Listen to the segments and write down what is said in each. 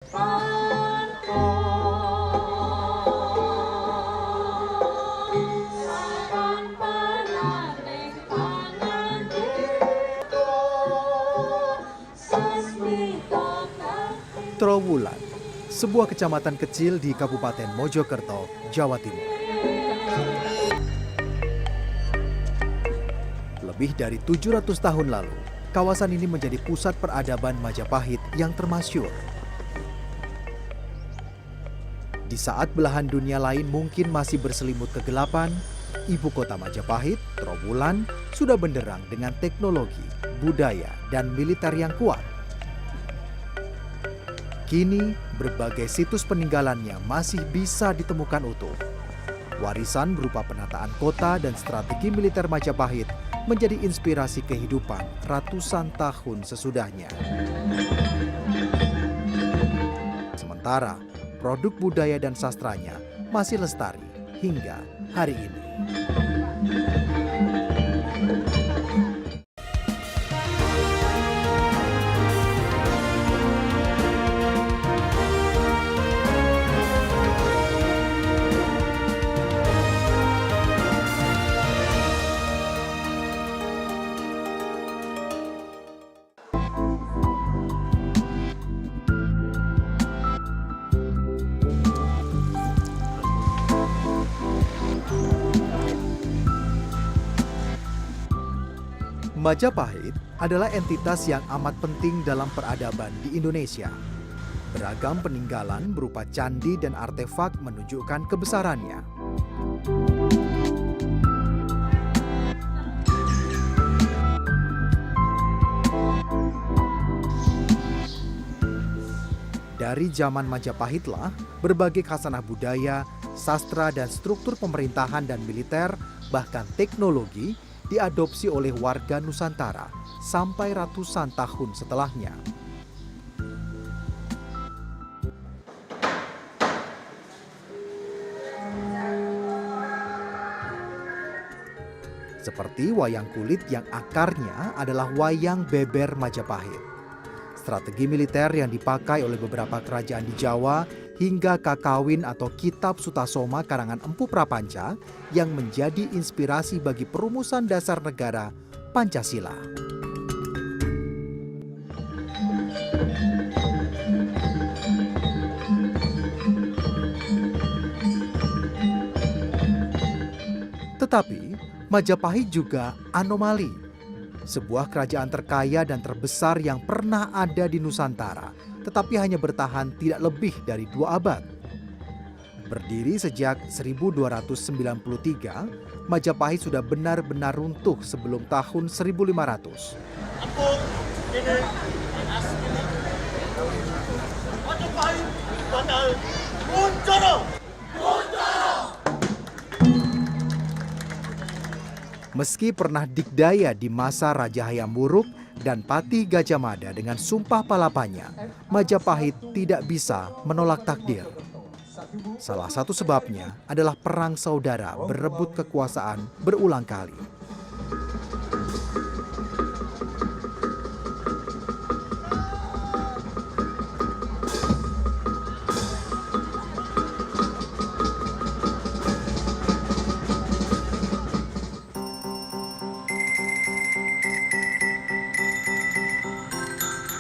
Trowulan, sebuah kecamatan kecil di Kabupaten Mojokerto, Jawa Timur. Lebih dari 700 tahun lalu, kawasan ini menjadi pusat peradaban Majapahit yang termasyhur. Di saat belahan dunia lain mungkin masih berselimut kegelapan, ibu kota Majapahit, Trowulan, sudah benderang dengan teknologi, budaya, dan militer yang kuat. Kini, berbagai situs peninggalannya masih bisa ditemukan utuh. Warisan berupa penataan kota dan strategi militer Majapahit menjadi inspirasi kehidupan ratusan tahun sesudahnya. Sementara, produk budaya dan sastranya masih lestari hingga hari ini. Majapahit adalah entitas yang amat penting dalam peradaban di Indonesia. Beragam peninggalan berupa candi dan artefak menunjukkan kebesarannya. Dari zaman Majapahitlah, berbagai khasanah budaya, sastra dan struktur pemerintahan dan militer, bahkan teknologi, diadopsi oleh warga Nusantara sampai ratusan tahun setelahnya. Seperti wayang kulit yang akarnya adalah wayang beber Majapahit. Strategi militer yang dipakai oleh beberapa kerajaan di Jawa hingga Kakawin atau Kitab Sutasoma karangan Empu Prapanca yang menjadi inspirasi bagi perumusan dasar negara Pancasila. Tetapi, Majapahit juga anomali. Sebuah kerajaan terkaya dan terbesar yang pernah ada di Nusantara, tetapi hanya bertahan tidak lebih dari 2 abad. Berdiri sejak 1293, Majapahit sudah benar-benar runtuh sebelum tahun 1500. Majapahit batal Kuncoro! Meski pernah dikdaya di masa Raja Hayam Wuruk dan Patih Gajah Mada dengan sumpah palapanya, Majapahit tidak bisa menolak takdir. Salah satu sebabnya adalah perang saudara berebut kekuasaan berulang kali.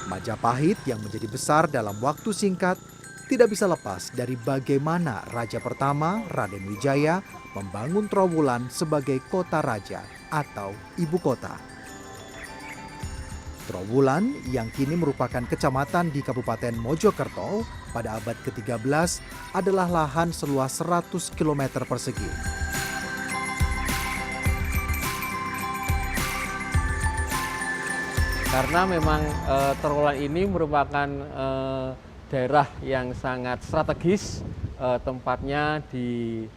Majapahit yang menjadi besar dalam waktu singkat tidak bisa lepas dari bagaimana Raja pertama, Raden Wijaya, membangun Trowulan sebagai kota raja atau ibu kota. Trowulan yang kini merupakan kecamatan di Kabupaten Mojokerto pada abad ke-13 adalah lahan seluas 100 km persegi. Karena memang Trowulan ini merupakan daerah yang sangat strategis, tempatnya di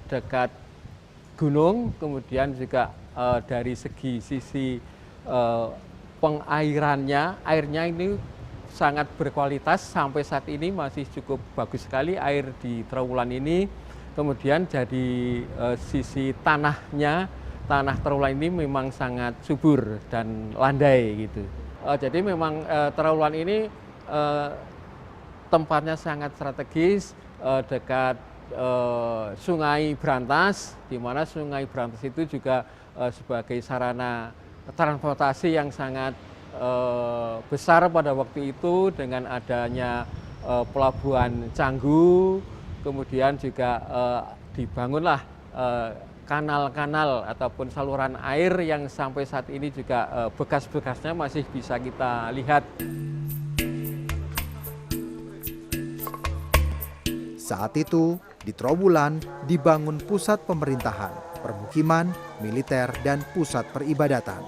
dekat gunung, kemudian juga dari sisi pengairannya, airnya ini sangat berkualitas, sampai saat ini masih cukup bagus sekali air di Trowulan ini. Kemudian jadi sisi tanahnya, tanah Trowulan ini memang sangat subur dan landai gitu. Jadi memang Trowulan ini tempatnya sangat strategis, dekat Sungai Brantas, di mana Sungai Brantas itu juga sebagai sarana transportasi yang sangat besar pada waktu itu dengan adanya pelabuhan Canggu, kemudian juga dibangunlah kanal-kanal ataupun saluran air yang sampai saat ini juga bekas-bekasnya masih bisa kita lihat. Saat itu, di Trowulan dibangun pusat pemerintahan, permukiman, militer, dan pusat peribadatan.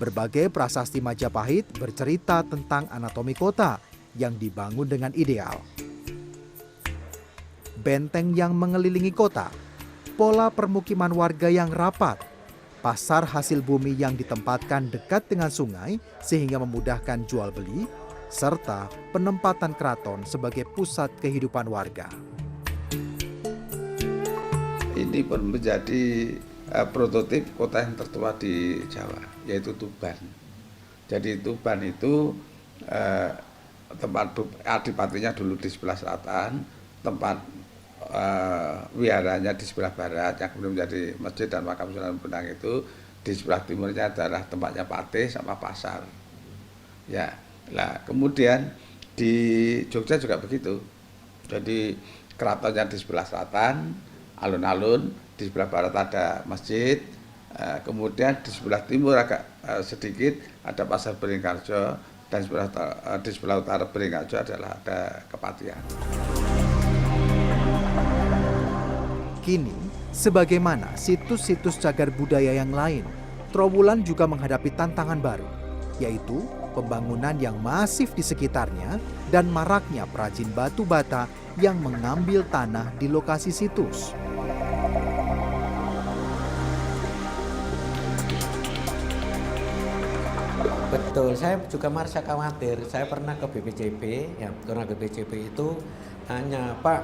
Berbagai prasasti Majapahit bercerita tentang anatomi kota yang dibangun dengan ideal. Benteng yang mengelilingi kota, pola permukiman warga yang rapat, pasar hasil bumi yang ditempatkan dekat dengan sungai sehingga memudahkan jual beli, serta penempatan keraton sebagai pusat kehidupan warga. Ini pun menjadi prototip kota yang tertua di Jawa, yaitu Tuban. Jadi Tuban itu tempat adipatinya dulu di sebelah selatan, tempat wiharanya di sebelah barat, yang kemudian menjadi masjid dan makam Sunan Bonang itu di sebelah timurnya adalah tempatnya patih sama pasar. Ya, nah kemudian di Jogja juga begitu. Jadi keratonnya di sebelah selatan, alun-alun, di sebelah barat ada masjid, kemudian di sebelah timur agak sedikit ada pasar Beringharjo, dan di sebelah utara Beringharjo adalah ada Kepatihan. Kini, sebagaimana situs-situs cagar budaya yang lain, Trowulan juga menghadapi tantangan baru, yaitu pembangunan yang masif di sekitarnya dan maraknya perajin batu bata yang mengambil tanah di lokasi situs. Betul, saya juga merasa khawatir. Saya pernah ke BPCB, ya, pernah ke BPCB itu tanya, Pak,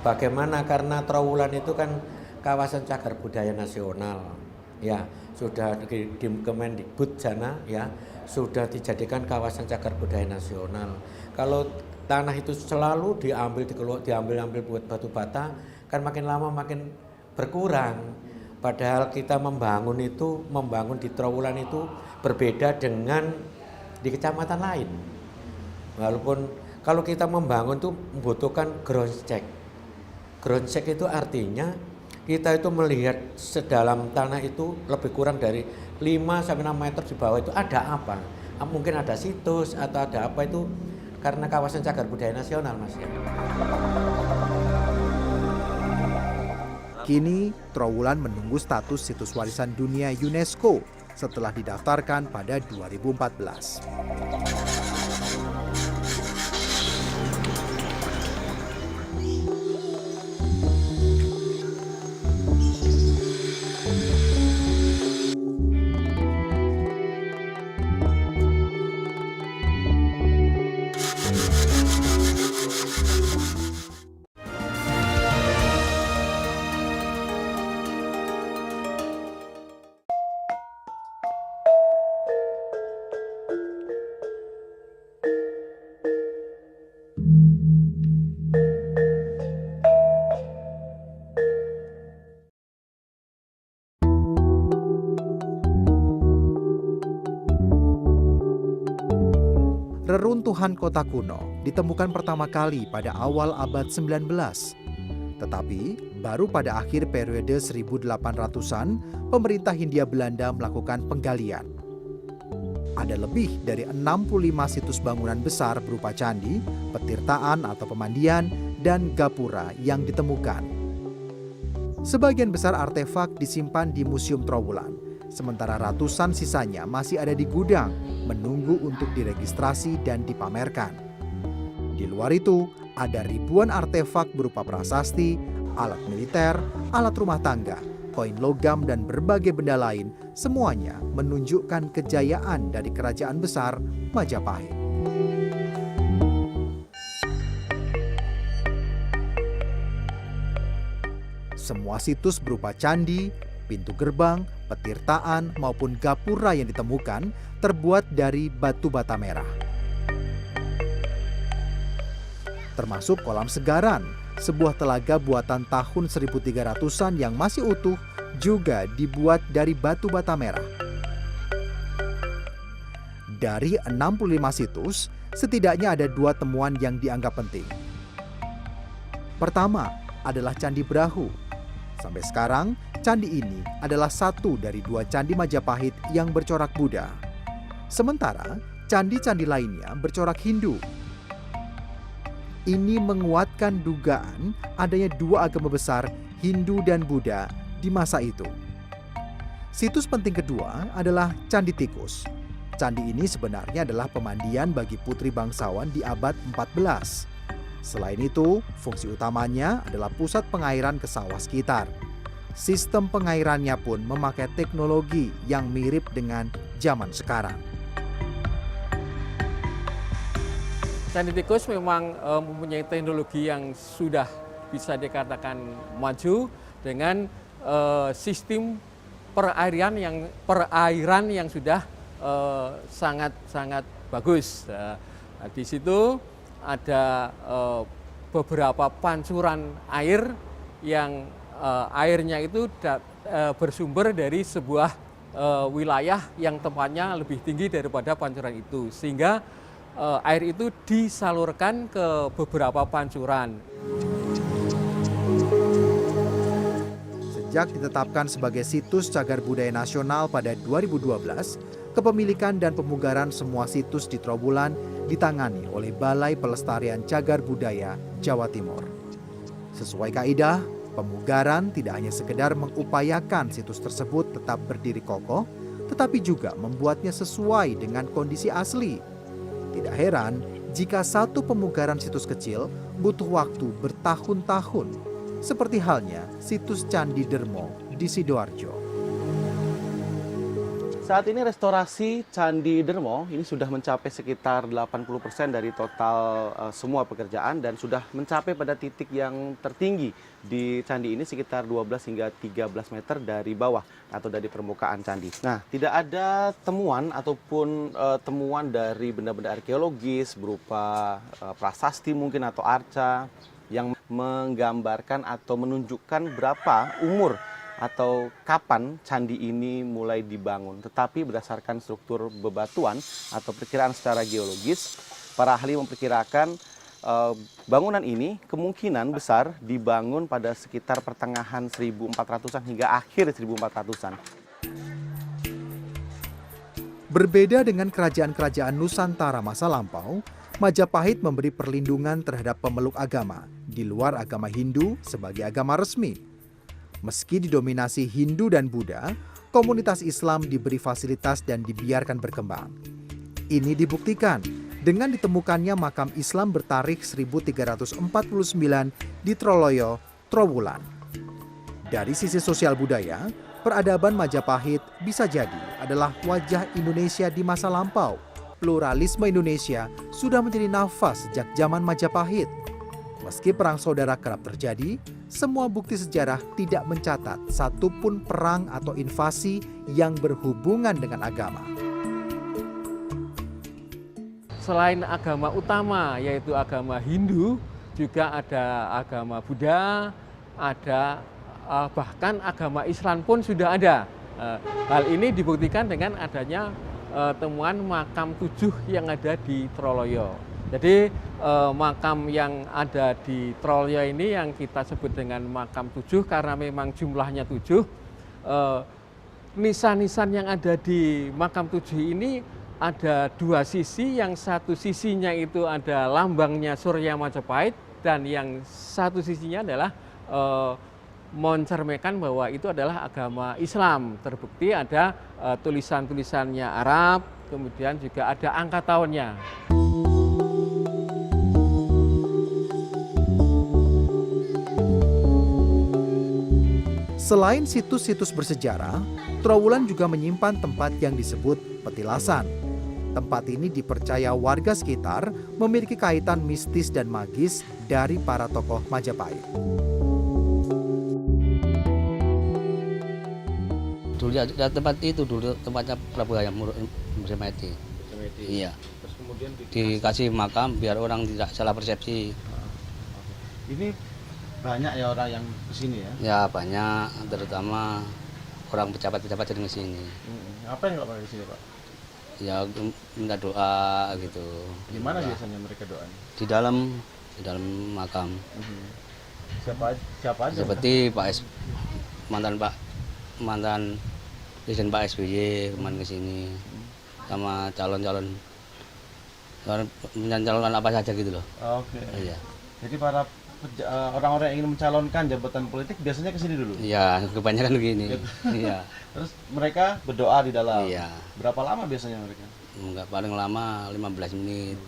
bagaimana karena Trowulan itu kan kawasan cagar budaya nasional, ya sudah di Kemendikbud sana, ya sudah dijadikan kawasan cagar budaya nasional. Kalau tanah itu selalu diambil buat batu bata, kan makin lama makin berkurang. Padahal kita membangun di Trowulan itu berbeda dengan di kecamatan lain. Walaupun kalau kita membangun itu membutuhkan ground check. Ground check itu artinya kita itu melihat sedalam tanah itu lebih kurang dari 5-6 meter di bawah itu ada apa. Mungkin ada situs atau ada apa itu karena kawasan cagar budaya nasional, Mas. Kini, Trowulan menunggu status situs warisan dunia UNESCO setelah didaftarkan pada 2014. Reruntuhan kota kuno ditemukan pertama kali pada awal abad 19. Tetapi, baru pada akhir periode 1800-an, pemerintah Hindia Belanda melakukan penggalian. Ada lebih dari 65 situs bangunan besar berupa candi, petirtaan atau pemandian, dan gapura yang ditemukan. Sebagian besar artefak disimpan di Museum Trowulan, sementara ratusan sisanya masih ada di gudang, menunggu untuk diregistrasi dan dipamerkan. Di luar itu, ada ribuan artefak berupa prasasti, alat militer, alat rumah tangga, koin logam, dan berbagai benda lain, semuanya menunjukkan kejayaan dari kerajaan besar Majapahit. Semua situs berupa candi, Pintu gerbang, petirtaan, maupun gapura yang ditemukan terbuat dari batu bata merah. Termasuk kolam Segaran, sebuah telaga buatan tahun 1300-an yang masih utuh, juga dibuat dari batu bata merah. Dari 65 situs, setidaknya ada 2 temuan yang dianggap penting. Pertama adalah Candi Brahu. Sampai sekarang, candi ini adalah satu dari 2 candi Majapahit yang bercorak Buddha. Sementara, candi-candi lainnya bercorak Hindu. Ini menguatkan dugaan adanya 2 agama besar, Hindu dan Buddha, di masa itu. Situs penting kedua adalah Candi Tikus. Candi ini sebenarnya adalah pemandian bagi putri bangsawan di abad 14. Selain itu, fungsi utamanya adalah pusat pengairan ke sawah sekitar. Sistem pengairannya pun memakai teknologi yang mirip dengan zaman sekarang. Candi Tikus memang mempunyai teknologi yang sudah bisa dikatakan maju dengan sistem perairan yang sudah sangat bagus. Di situ ada beberapa pancuran air yang airnya itu bersumber dari sebuah wilayah yang tempatnya lebih tinggi daripada pancuran itu, sehingga air itu disalurkan ke beberapa pancuran. Sejak ditetapkan sebagai situs cagar budaya nasional pada 2012, kepemilikan dan pemugaran semua situs di Trowulan ditangani oleh Balai Pelestarian Cagar Budaya Jawa Timur. Sesuai kaidah, pemugaran tidak hanya sekedar mengupayakan situs tersebut tetap berdiri kokoh, tetapi juga membuatnya sesuai dengan kondisi asli. Tidak heran jika satu pemugaran situs kecil butuh waktu bertahun-tahun, seperti halnya situs Candi Dermo di Sidoarjo. Saat ini restorasi Candi Dermo ini sudah mencapai sekitar 80% dari total semua pekerjaan dan sudah mencapai pada titik yang tertinggi di candi ini sekitar 12 hingga 13 meter dari bawah atau dari permukaan candi. Nah, tidak ada temuan ataupun temuan dari benda-benda arkeologis berupa prasasti mungkin atau arca yang menggambarkan atau menunjukkan berapa umur atau kapan candi ini mulai dibangun. Tetapi berdasarkan struktur bebatuan atau perkiraan secara geologis, para ahli memperkirakan bangunan ini kemungkinan besar dibangun pada sekitar pertengahan 1400-an hingga akhir 1400-an. Berbeda dengan kerajaan-kerajaan Nusantara masa lampau, Majapahit memberi perlindungan terhadap pemeluk agama di luar agama Hindu sebagai agama resmi. Meski didominasi Hindu dan Buddha, komunitas Islam diberi fasilitas dan dibiarkan berkembang. Ini dibuktikan dengan ditemukannya makam Islam bertarikh 1349 di Troloyo, Trowulan. Dari sisi sosial budaya, peradaban Majapahit bisa jadi adalah wajah Indonesia di masa lampau. Pluralisme Indonesia sudah menjadi nafas sejak zaman Majapahit. Meski perang saudara kerap terjadi, semua bukti sejarah tidak mencatat satupun perang atau invasi yang berhubungan dengan agama. Selain agama utama yaitu agama Hindu, juga ada agama Buddha, ada bahkan agama Islam pun sudah ada. Hal ini dibuktikan dengan adanya temuan makam 7 yang ada di Troloyo. Jadi makam yang ada di Troloyo ini yang kita sebut dengan makam 7 karena memang jumlahnya 7. Nisan-nisan yang ada di makam 7 ini ada 2 sisi, yang satu sisinya itu ada lambangnya Surya Majapahit dan yang satu sisinya adalah mencerminkan bahwa itu adalah agama Islam. Terbukti ada tulisan-tulisannya Arab, kemudian juga ada angka tahunnya. Selain situs-situs bersejarah, Trowulan juga menyimpan tempat yang disebut petilasan. Tempat ini dipercaya warga sekitar memiliki kaitan mistis dan magis dari para tokoh Majapahit. Dulu ya tempat itu dulu tempatnya Prabu Hayam Majapahit. Iya. Terus kemudian Dikasih makam biar orang tidak salah persepsi. Ini banyak ya orang yang kesini ya. Ya banyak, terutama orang pejabat-pejabat sering ke sini. Apa yang nggak pernah di sini Pak? Ya minta doa gitu. Di mana biasanya mereka doanya? Di dalam makam. Siapa aja? Seperti mantan Presiden Pak SBY kemarin ke sini. Sama calon-calon apa saja gitu loh. Oke. Iya. Jadi para orang-orang yang ingin mencalonkan jabatan politik biasanya ke sini dulu. Iya, kebanyakan begini. Iya. Terus mereka berdoa di dalam. Iya. Berapa lama biasanya mereka? Enggak paling lama 15 menit.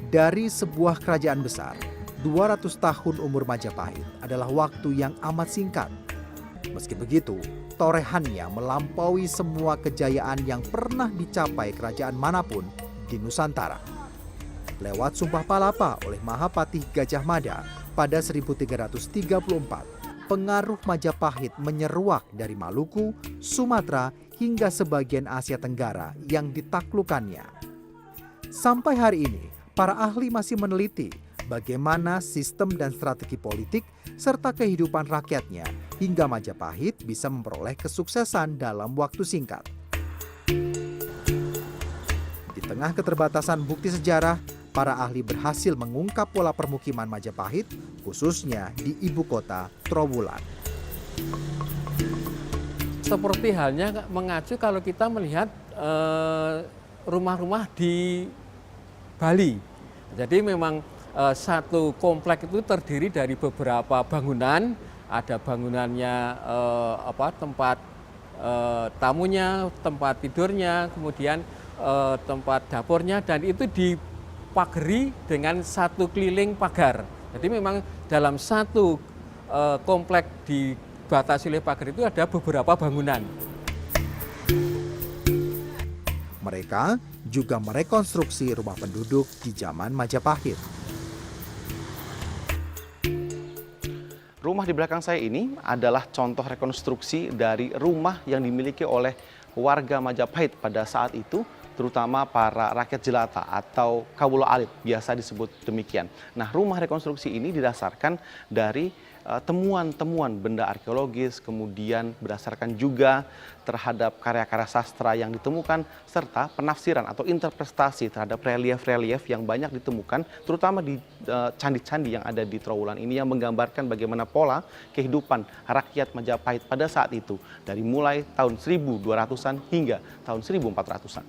Dari sebuah kerajaan besar, 200 tahun umur Majapahit adalah waktu yang amat singkat. Meski begitu, torehannya melampaui semua kejayaan yang pernah dicapai kerajaan manapun di Nusantara. Lewat Sumpah Palapa oleh Mahapatih Gajah Mada pada 1334, pengaruh Majapahit menyeruak dari Maluku, Sumatera, hingga sebagian Asia Tenggara yang ditaklukkannya. Sampai hari ini, para ahli masih meneliti bagaimana sistem dan strategi politik serta kehidupan rakyatnya hingga Majapahit bisa memperoleh kesuksesan dalam waktu singkat. Di tengah keterbatasan bukti sejarah, para ahli berhasil mengungkap pola permukiman Majapahit, khususnya di ibu kota Trowulan. Seperti halnya mengacu kalau kita melihat rumah-rumah di Bali. Jadi memang satu komplek itu terdiri dari beberapa bangunan, ada bangunannya tempat tamunya, tempat tidurnya, kemudian tempat dapurnya, dan itu dipagari dengan satu keliling pagar. Jadi memang dalam satu komplek dibatasi oleh pagar itu ada beberapa bangunan. Mereka juga merekonstruksi rumah penduduk di zaman Majapahit. Rumah di belakang saya ini adalah contoh rekonstruksi dari rumah yang dimiliki oleh warga Majapahit pada saat itu, terutama para rakyat jelata atau kawula alit, biasa disebut demikian. Nah, rumah rekonstruksi ini didasarkan dari temuan-temuan benda arkeologis, kemudian berdasarkan juga terhadap karya-karya sastra yang ditemukan, serta penafsiran atau interpretasi terhadap relief-relief yang banyak ditemukan, terutama di candi-candi yang ada di Trowulan ini yang menggambarkan bagaimana pola kehidupan rakyat Majapahit pada saat itu, dari mulai tahun 1200-an hingga tahun 1400-an.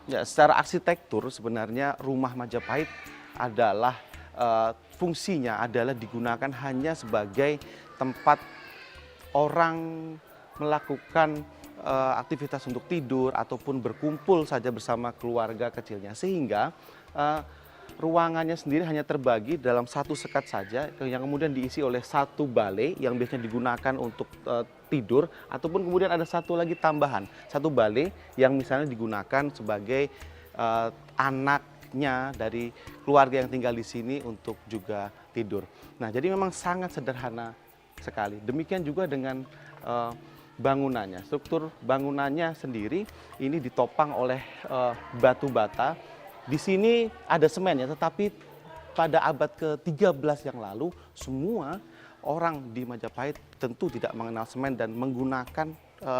Ya, secara arsitektur sebenarnya rumah Majapahit adalah fungsinya adalah digunakan hanya sebagai tempat orang melakukan aktivitas untuk tidur ataupun berkumpul saja bersama keluarga kecilnya, sehingga ruangannya sendiri hanya terbagi dalam satu sekat saja yang kemudian diisi oleh satu balai yang biasanya digunakan untuk tidur, ataupun kemudian ada satu lagi tambahan, satu balai yang misalnya digunakan sebagai anaknya dari keluarga yang tinggal di sini untuk juga tidur. Nah, jadi memang sangat sederhana sekali. Demikian juga dengan bangunannya. Struktur bangunannya sendiri ini ditopang oleh batu bata. Di sini ada semen ya, tetapi pada abad ke-13 yang lalu semua orang di Majapahit tentu tidak mengenal semen dan menggunakan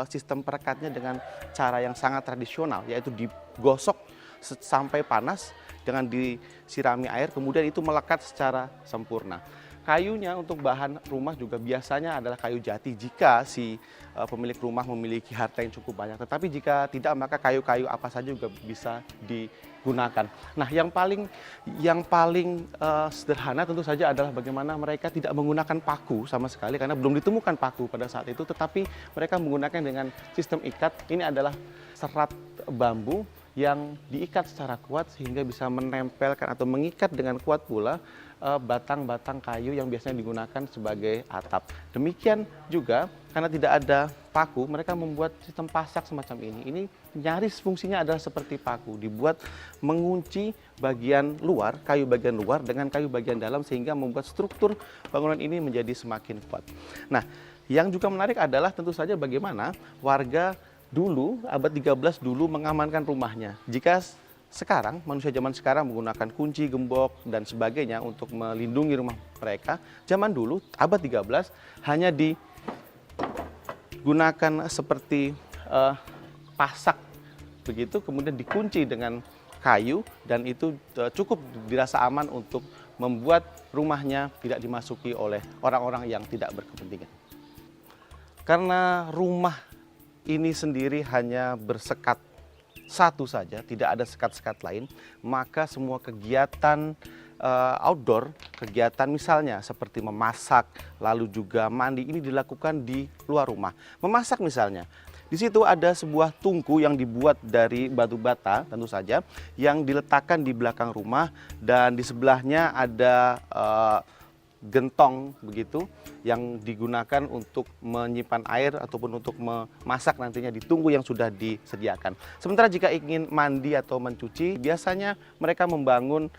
sistem perekatnya dengan cara yang sangat tradisional, yaitu digosok sampai panas dengan disirami air, kemudian itu melekat secara sempurna. Kayunya untuk bahan rumah juga biasanya adalah kayu jati jika si pemilik rumah memiliki harta yang cukup banyak. Tetapi jika tidak, maka kayu-kayu apa saja juga bisa digunakan. Nah, yang paling sederhana tentu saja adalah bagaimana mereka tidak menggunakan paku sama sekali, karena belum ditemukan paku pada saat itu, tetapi mereka menggunakan dengan sistem ikat. Ini adalah serat bambu yang diikat secara kuat sehingga bisa menempelkan atau mengikat dengan kuat pula batang-batang kayu yang biasanya digunakan sebagai atap. Demikian juga karena tidak ada paku, mereka membuat sistem pasak semacam ini. Ini nyaris fungsinya adalah seperti paku, dibuat mengunci bagian luar, kayu bagian luar dengan kayu bagian dalam sehingga membuat struktur bangunan ini menjadi semakin kuat. Nah, yang juga menarik adalah tentu saja bagaimana warga dulu, abad 13 dulu mengamankan rumahnya. Jika sekarang, manusia zaman sekarang menggunakan kunci, gembok, dan sebagainya untuk melindungi rumah mereka, zaman dulu, abad 13, hanya digunakan seperti pasak, begitu, kemudian dikunci dengan kayu, dan itu cukup dirasa aman untuk membuat rumahnya tidak dimasuki oleh orang-orang yang tidak berkepentingan. Karena rumah ini sendiri hanya bersekat satu saja, tidak ada sekat-sekat lain, maka semua kegiatan outdoor, kegiatan misalnya seperti memasak, lalu juga mandi, ini dilakukan di luar rumah. Memasak misalnya, di situ ada sebuah tungku yang dibuat dari batu bata, tentu saja, yang diletakkan di belakang rumah, dan di sebelahnya ada gentong begitu yang digunakan untuk menyimpan air ataupun untuk memasak nantinya di tungku yang sudah disediakan. Sementara jika ingin mandi atau mencuci, biasanya mereka membangun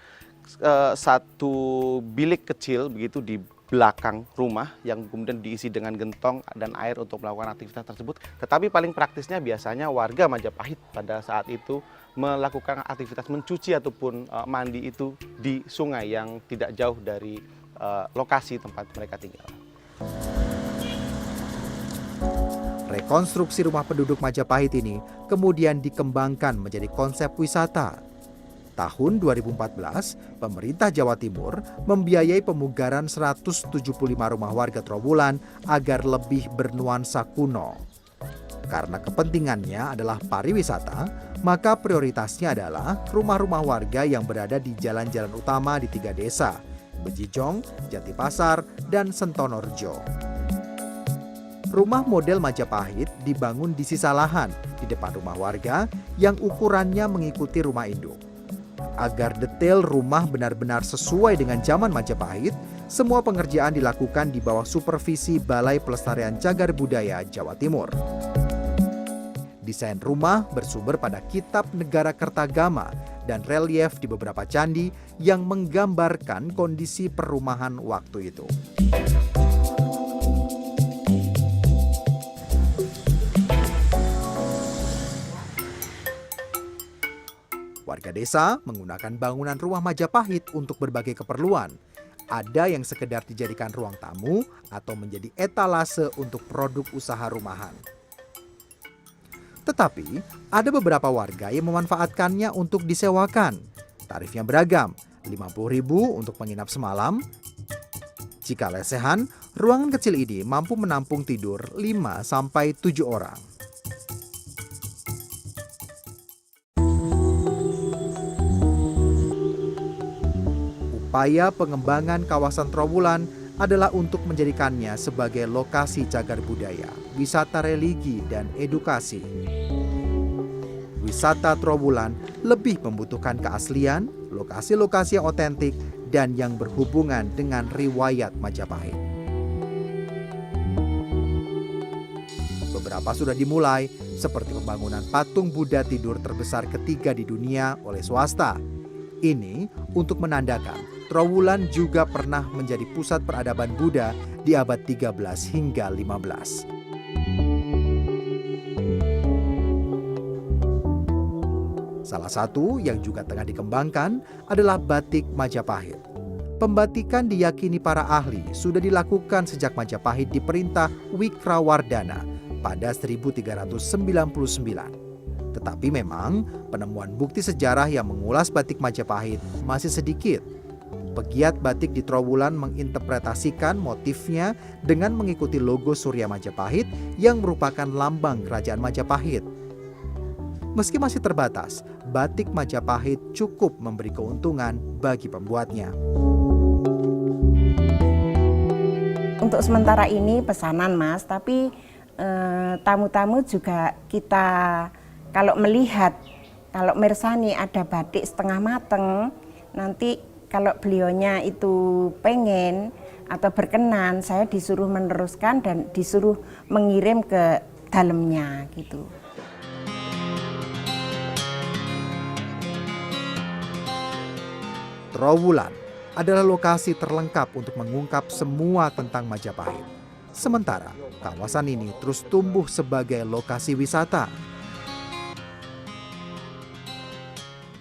satu bilik kecil begitu di belakang rumah yang kemudian diisi dengan gentong dan air untuk melakukan aktivitas tersebut. Tetapi paling praktisnya biasanya warga Majapahit pada saat itu melakukan aktivitas mencuci ataupun mandi itu di sungai yang tidak jauh dari lokasi tempat mereka tinggal. Rekonstruksi rumah penduduk Majapahit ini kemudian dikembangkan menjadi konsep wisata. Tahun 2014, pemerintah Jawa Timur membiayai pemugaran 175 rumah warga Trowulan agar lebih bernuansa kuno. Karena kepentingannya adalah pariwisata, maka prioritasnya adalah rumah-rumah warga yang berada di jalan-jalan utama di 3 desa, Bejijong, Jatipasar, dan Sentonorjo. Rumah model Majapahit dibangun di sisa lahan di depan rumah warga yang ukurannya mengikuti rumah induk. Agar detail rumah benar-benar sesuai dengan zaman Majapahit, semua pengerjaan dilakukan di bawah supervisi Balai Pelestarian Cagar Budaya Jawa Timur. Desain rumah bersumber pada Kitab Negara Kertagama dan relief di beberapa candi yang menggambarkan kondisi perumahan waktu itu. Warga desa menggunakan bangunan rumah Majapahit untuk berbagai keperluan. Ada yang sekedar dijadikan ruang tamu atau menjadi etalase untuk produk usaha rumahan. Tetapi, ada beberapa warga yang memanfaatkannya untuk disewakan. Tarifnya beragam, Rp50.000 untuk menginap semalam. Jika lesehan, ruangan kecil ini mampu menampung tidur 5-7 orang. Upaya pengembangan kawasan Trowulan adalah untuk menjadikannya sebagai lokasi cagar budaya, wisata religi, dan edukasi. Wisata Trowulan lebih membutuhkan keaslian, lokasi-lokasi yang otentik, dan yang berhubungan dengan riwayat Majapahit. Beberapa sudah dimulai, seperti pembangunan patung Buddha tidur terbesar ketiga di dunia oleh swasta. Ini untuk menandakan Trowulan juga pernah menjadi pusat peradaban Buddha di abad 13 hingga 15. Salah satu yang juga tengah dikembangkan adalah batik Majapahit. Pembatikan diyakini para ahli sudah dilakukan sejak Majapahit diperintah Wikrawardhana pada 1399. Tetapi memang penemuan bukti sejarah yang mengulas batik Majapahit masih sedikit. Pegiat batik di Trowulan menginterpretasikan motifnya dengan mengikuti logo Surya Majapahit yang merupakan lambang kerajaan Majapahit. Meski masih terbatas, batik Majapahit cukup memberi keuntungan bagi pembuatnya. Untuk sementara ini pesanan Mas, tapi tamu-tamu juga kita kalau melihat, kalau mersani ada batik setengah mateng, nanti kalau beliaunya itu pengen atau berkenan, saya disuruh meneruskan dan disuruh mengirim ke dalamnya gitu. Trowulan adalah lokasi terlengkap untuk mengungkap semua tentang Majapahit. Sementara kawasan ini terus tumbuh sebagai lokasi wisata.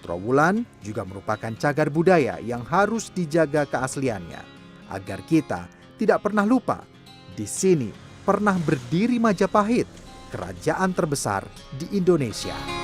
Trowulan juga merupakan cagar budaya yang harus dijaga keasliannya agar kita tidak pernah lupa di sini pernah berdiri Majapahit, kerajaan terbesar di Indonesia.